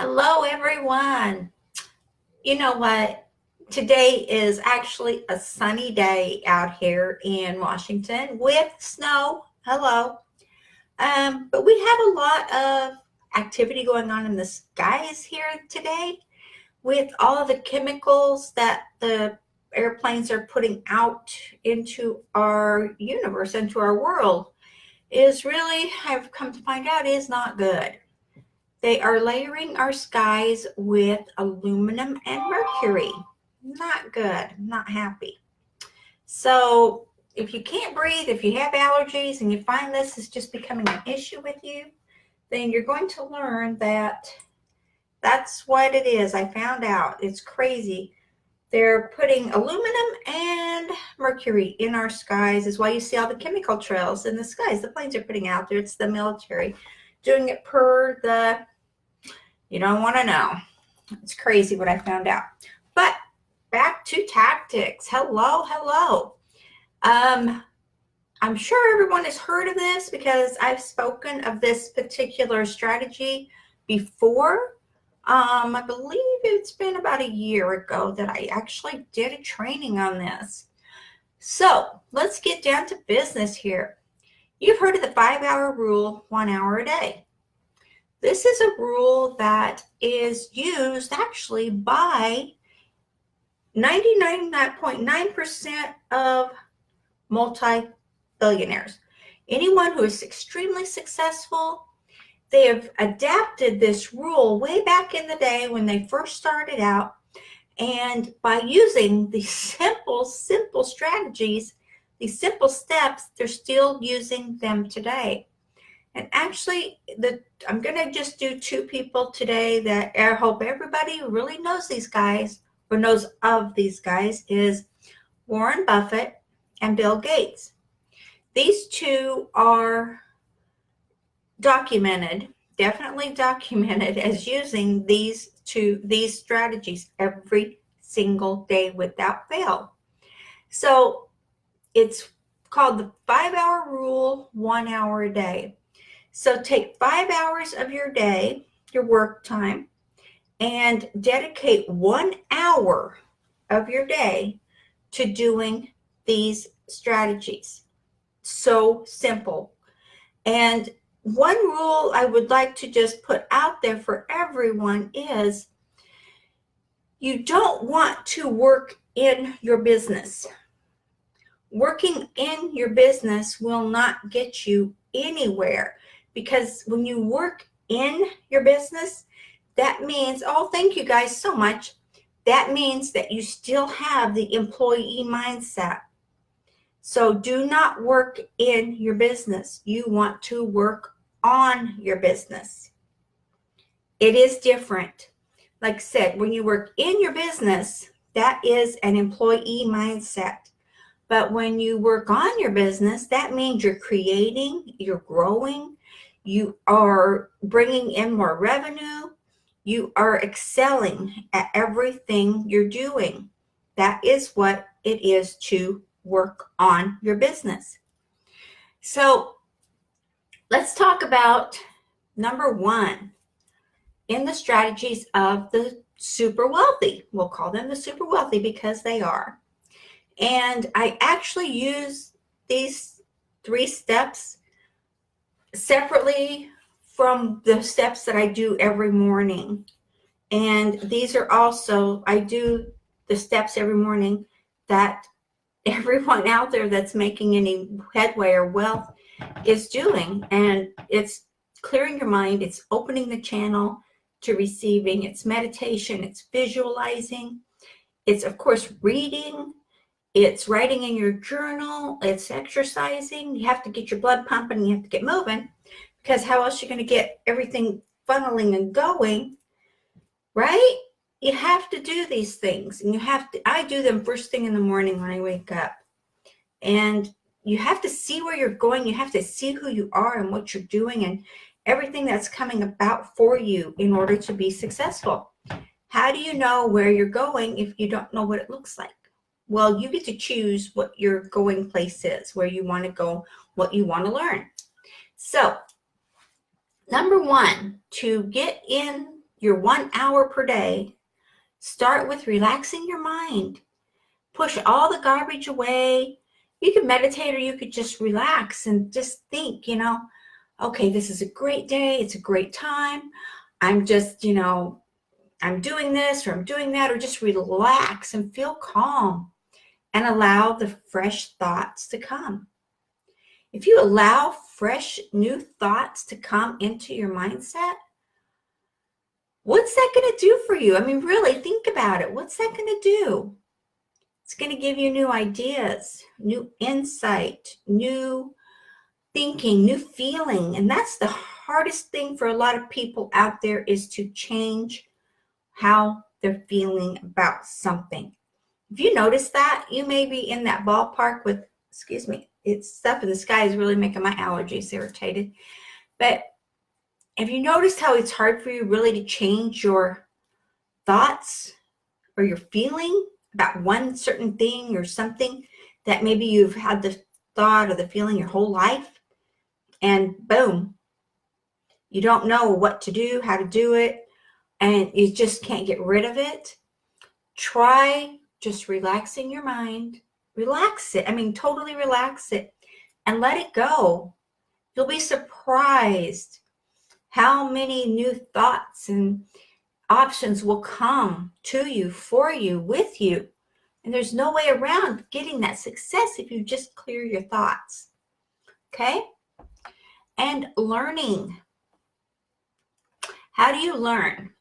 Hello, everyone. You know what? Today is actually a sunny day out here in Washington with snow. Hello. But we have a lot of activity going on in the skies here today with all of the chemicals that the airplanes are putting out into our universe, into our world, is really, I've come to find out, is not good. They are layering our skies with aluminum and mercury. Not good, not happy. So if you can't breathe, if you have allergies and you find this is just becoming an issue with you, then you're going to learn that that's what it is. I found out. It's crazy. They're putting aluminum and mercury in our skies is why you see all the chemical trails in the skies. The planes are putting out there. It's the military doing it per the, you don't want to know. It's crazy what I found out. But back to tactics. Hello. I'm sure everyone has heard of this because I've spoken of this particular strategy before. I believe it's been about a year ago that I actually did a training on this. So let's get down to business here. You've heard of the 5-hour rule, 1 hour a day. This is a rule that is used actually by 99.9% of multi-billionaires. Anyone who is extremely successful, they have adapted this rule way back in the day when they first started out. And by using these simple strategies, these simple steps, they're still using them today. And actually, I'm going to just do two people today that I hope everybody really knows these guys or knows of these guys is Warren Buffett and Bill Gates. These two are definitely documented as using these strategies every single day without fail. So it's called the 5-hour rule, 1 hour a day. So take 5 hours of your day, your work time, and dedicate 1 hour of your day to doing these strategies. So simple. And one rule I would like to just put out there for everyone is you don't want to work in your business. Working in your business will not get you anywhere. Because when you work in your business, that means, oh, thank you guys so much. That means that you still have the employee mindset. So do not work in your business. You want to work on your business. It is different. Like I said, when you work in your business, that is an employee mindset. But when you work on your business, that means you're creating, you're growing, you are bringing in more revenue, you are excelling at everything you're doing. That is what it is to work on your business. So let's talk about number one in the strategies of the super wealthy. We'll call them the super wealthy because they are. And I actually use these 3 steps separately from the steps that I do every morning. And these are also, I do the steps every morning that everyone out there that's making any headway or wealth is doing. And it's clearing your mind, it's opening the channel to receiving, it's meditation, it's visualizing, it's of course reading, it's writing in your journal, it's exercising. You have to get your blood pumping, you have to get moving, because how else are you going to get everything funneling and going, right? You have to do these things, and I do them first thing in the morning when I wake up. And you have to see where you're going, you have to see who you are and what you're doing and everything that's coming about for you in order to be successful. How do you know where you're going if you don't know what it looks like? Well, you get to choose what your going place is, where you want to go, what you want to learn. So, number one, to get in your 1 hour per day, start with relaxing your mind. Push all the garbage away. You could meditate, or you could just relax and just think, okay, this is a great day. It's a great time. I'm just, I'm doing this or I'm doing that, or just relax and feel calm and allow the fresh thoughts to come. If you allow fresh new thoughts to come into your mindset, what's that going to do for you? I mean, really think about it. What's that going to do? It's going to give you new ideas, new insight, new thinking, new feeling. And that's the hardest thing for a lot of people out there, is to change how they're feeling about something. If you notice that, you may be in that ballpark with, it's stuff in the sky is really making my allergies irritated. But have you noticed how it's hard for you really to change your thoughts or your feeling about one certain thing or something that maybe you've had the thought or the feeling your whole life, and boom, you don't know what to do, how to do it, and you just can't get rid of it? Try just relaxing your mind. Relax it. I mean, totally relax it and let it go. You'll be surprised how many new thoughts and options will come to you, for you, with you. And there's no way around getting that success if you just clear your thoughts. Okay? And learning. How do you learn?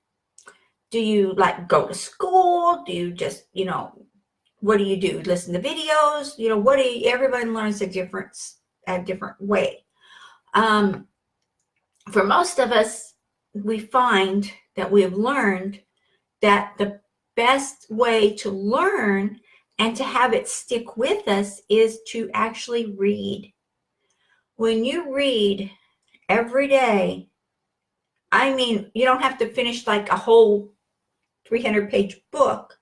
Do you go to school? Do you just, what do you do? Listen to videos? Everybody learns a different way. For most of us, we find that we have learned that the best way to learn and to have it stick with us is to actually read. When you read every day, I mean, you don't have to finish a whole 300-page book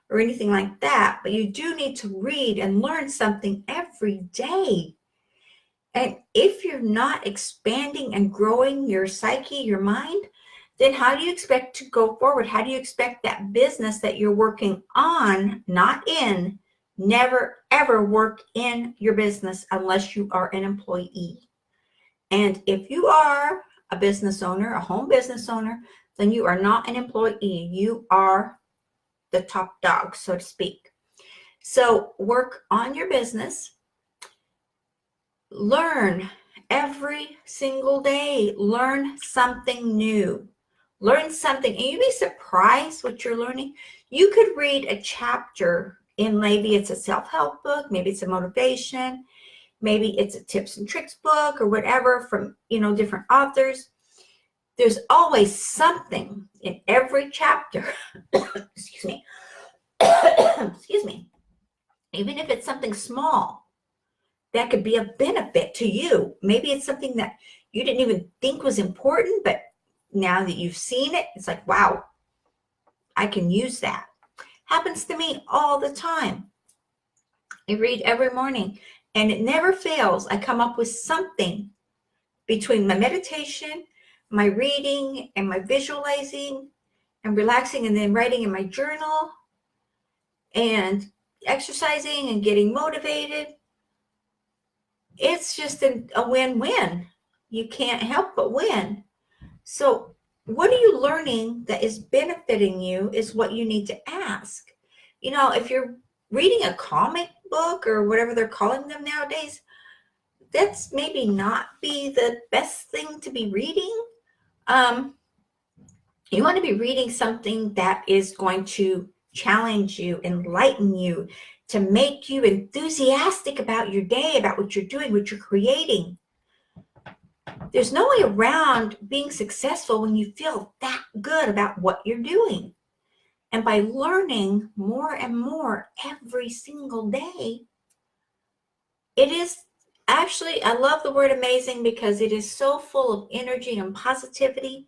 or anything like that, but you do need to read and learn something every day. And if you're not expanding and growing your psyche, your mind, then how do you expect to go forward? How do you expect that business that you're working on, not in, never ever work in your business unless you are an employee? And if you are a business owner, a home business owner, then you are not an employee. You are the top dog, so to speak. So work on your business. Learn every single day. Learn something new. Learn something, and you'd be surprised what you're learning. You could read a chapter in, maybe it's a self-help book, maybe it's a motivation, maybe it's a tips and tricks book or whatever from, different authors. There's always something in every chapter. Excuse me. Excuse me. Even if it's something small, that could be a benefit to you. Maybe it's something that you didn't even think was important, but now that you've seen it, it's like, wow, I can use that. Happens to me all the time. I read every morning, and it never fails. I come up with something between my meditation, my reading, and my visualizing, and relaxing, and then writing in my journal, and exercising, and getting motivated. It's just a win-win. You can't help but win. So what are you learning that is benefiting you is what you need to ask. If you're reading a comic book or whatever they're calling them nowadays, that's maybe not be the best thing to be reading. You want to be reading something that is going to challenge you, enlighten you, to make you enthusiastic about your day, about what you're doing, what you're creating. There's no way around being successful when you feel that good about what you're doing. And by learning more and more every single day, it is actually, I love the word amazing because it is so full of energy and positivity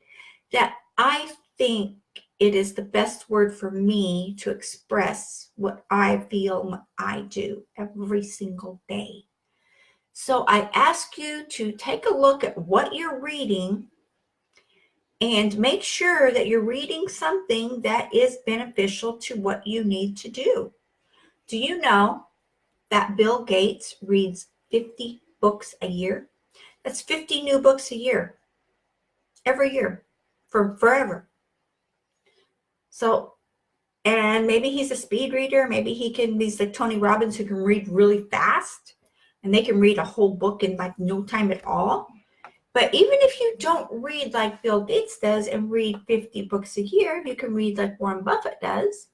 that I think it is the best word for me to express what I feel and what I do every single day. So I ask you to take a look at what you're reading And make sure that you're reading something that is beneficial to what you need to do. Do you know that Bill Gates reads 50 books a year? That's 50 new books a year, every year, for forever. So, and maybe he's a speed reader. Maybe he's like Tony Robbins, who can read really fast, and they can read a whole book in like no time at all. But even if you don't read like Bill Gates does and read 50 books a year, you can read like Warren Buffett does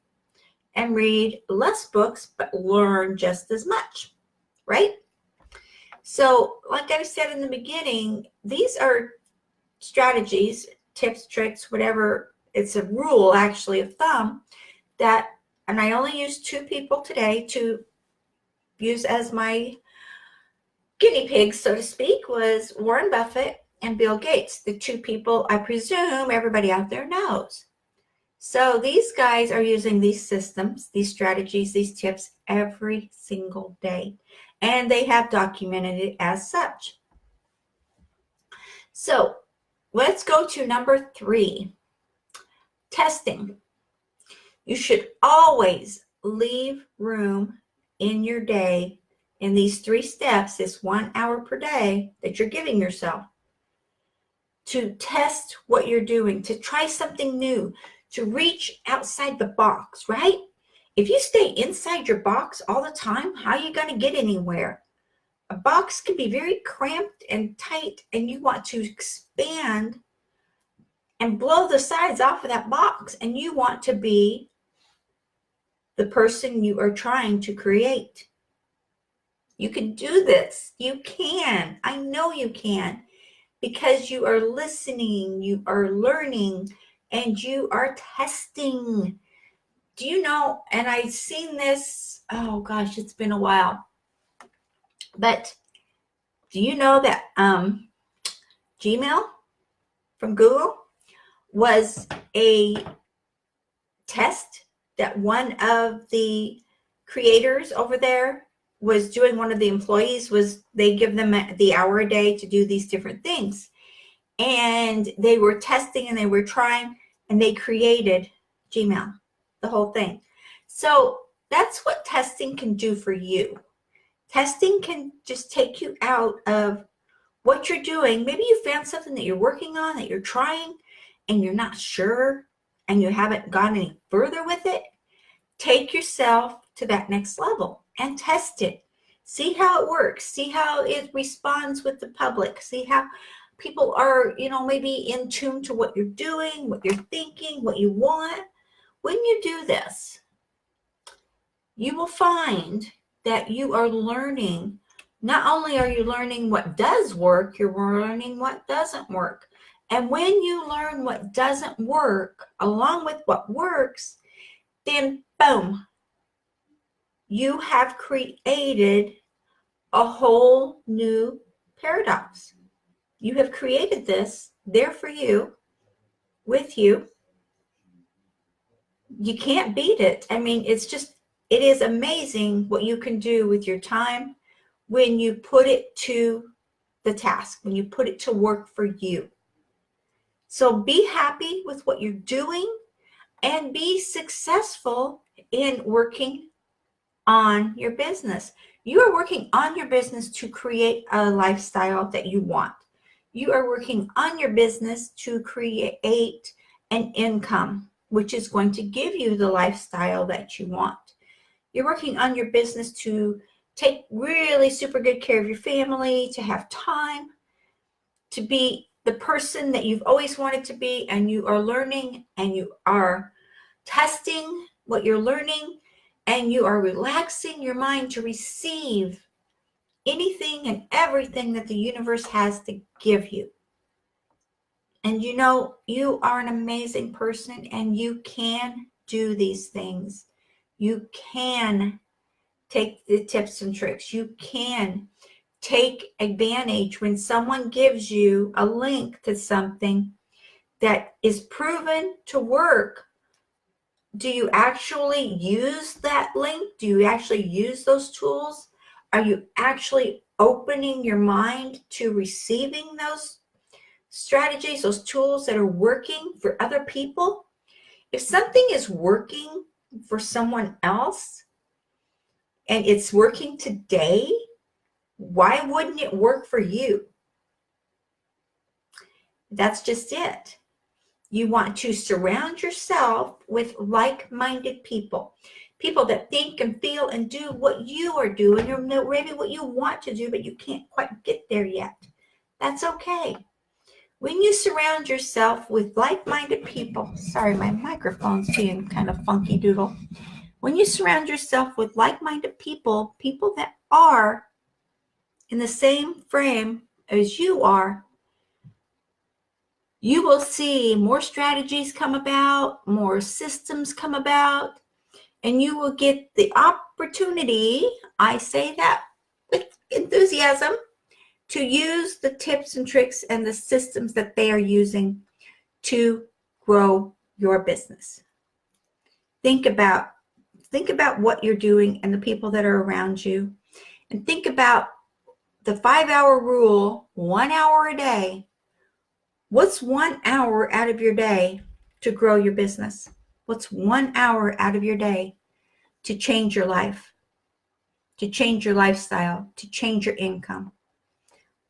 and read less books, but learn just as much, right? So like I said in the beginning, these are strategies, tips, tricks, whatever. It's a rule, actually, of thumb that, and I only use 2 people today to use as my guinea pigs, so to speak, was Warren Buffett and Bill Gates, the 2 people I presume everybody out there knows. So these guys are using these systems, these strategies, these tips every single day, and they have documented it as such. So let's go to number 3, testing. You should always leave room in your day in these 3 steps, this 1 hour per day that you're giving yourself, to test what you're doing, to try something new, to reach outside the box, right? If you stay inside your box all the time, how are you going to get anywhere? A box can be very cramped and tight, and you want to expand and blow the sides off of that box, and you want to be the person you are trying to create. You can do this. You can. I know you can, because you are listening, you are learning, and you are testing. Do you know, and I've seen this, oh gosh, it's been a while, but do you know that Gmail from Google was a test that one of the creators over there was doing? One of the employees was, they give them the hour a day to do these different things, and they were testing and they were trying, and they created Gmail, the whole thing. So that's what testing can do for you. Testing can just take you out of what you're doing. Maybe you found something that you're working on, that you're trying, and you're not sure, and you haven't gone any further with it. Take yourself to that next level and test it. See how it works. See how it responds with the public. See how people are, maybe in tune to what you're doing, what you're thinking, what you want. When you do this, you will find that you are learning. Not only are you learning what does work, you're learning what doesn't work. And when you learn what doesn't work along with what works, then boom, you have created a whole new paradox. You have created this there for you, with you. You can't beat it. I mean, it is amazing what you can do with your time when you put it to the task, when you put it to work for you. So be happy with what you're doing and be successful in working on your business. You are working on your business to create a lifestyle that you want. You are working on your business to create an income, which is going to give you the lifestyle that you want. You're working on your business to take really super good care of your family, to have time, to be the person that you've always wanted to be, and you are learning and you are testing what you're learning, and you are relaxing your mind to receive anything and everything that the universe has to give you. And you are an amazing person, and you can do these things. You can take the tips and tricks. You can take advantage when someone gives you a link to something that is proven to work. Do you actually use that link? Do you actually use those tools? Are you actually opening your mind to receiving those strategies, those tools that are working for other people, if something is working for someone else and it's working today, why wouldn't it work for you? That's just it. You want to surround yourself with like-minded people, people that think and feel and do what you are doing, or maybe what you want to do, but you can't quite get there yet. That's okay. When you surround yourself with like-minded people, sorry, my microphone's being kind of funky doodle. When you surround yourself with like-minded people, people that are in the same frame as you are, you will see more strategies come about, more systems come about, and you will get the opportunity, I say that with enthusiasm, to use the tips and tricks and the systems that they are using to grow your business. Think about what you're doing and the people that are around you, and think about the 5-hour rule, 1 hour a day. What's 1 hour out of your day to grow your business? What's 1 hour out of your day to change your life, to change your lifestyle, to change your income?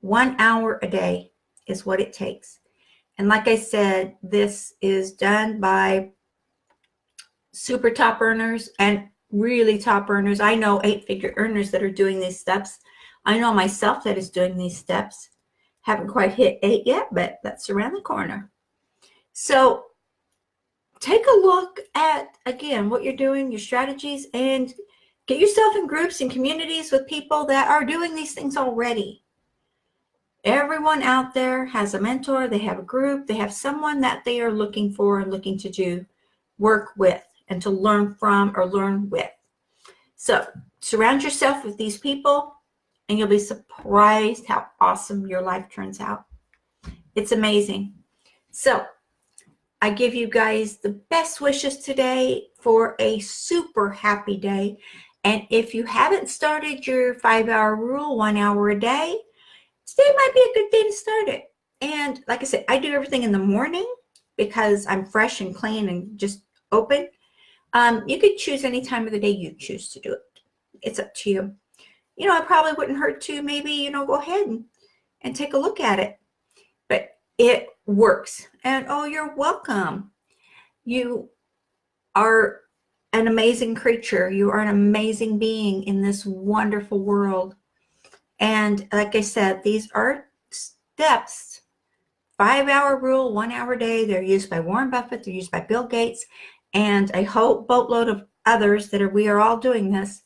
1 hour a day is what it takes. And like I said, this is done by super top earners and really top earners. I know 8-figure earners that are doing these steps. I know myself that is doing these steps. Haven't quite hit 8 yet, but that's around the corner. So take a look at, again, what you're doing, your strategies, and get yourself in groups and communities with people that are doing these things already. Everyone out there has a mentor, they have a group, they have someone that they are looking for and looking to do work with and to learn from or learn with. So surround yourself with these people and you'll be surprised how awesome your life turns out. It's amazing. So I give you guys the best wishes today for a super happy day. And if you haven't started your 5-hour rule, 1 hour a day, today might be a good day to start it. And like I said, I do everything in the morning because I'm fresh and clean and just open. You could choose any time of the day you choose to do it. It's up to you. It probably wouldn't hurt to maybe, go ahead and take a look at it. But it works. And oh, you're welcome. You are an amazing creature. You are an amazing being in this wonderful world. And like I said, these are steps. 5-hour rule, 1 hour a day. They're used by Warren Buffett. They're used by Bill Gates. And a whole boatload of others we are all doing this.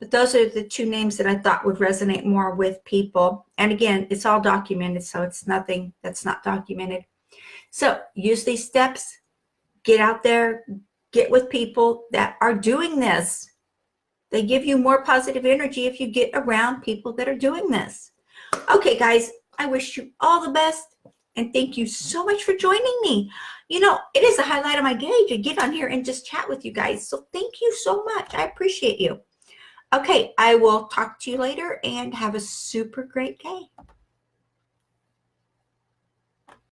But those are the 2 names that I thought would resonate more with people. And again, it's all documented, so it's nothing that's not documented. So use these steps. Get out there. Get with people that are doing this. They give you more positive energy if you get around people that are doing this. Okay, guys, I wish you all the best. And thank you so much for joining me. It is a highlight of my day to get on here and just chat with you guys. So thank you so much. I appreciate you. Okay, I will talk to you later and have a super great day.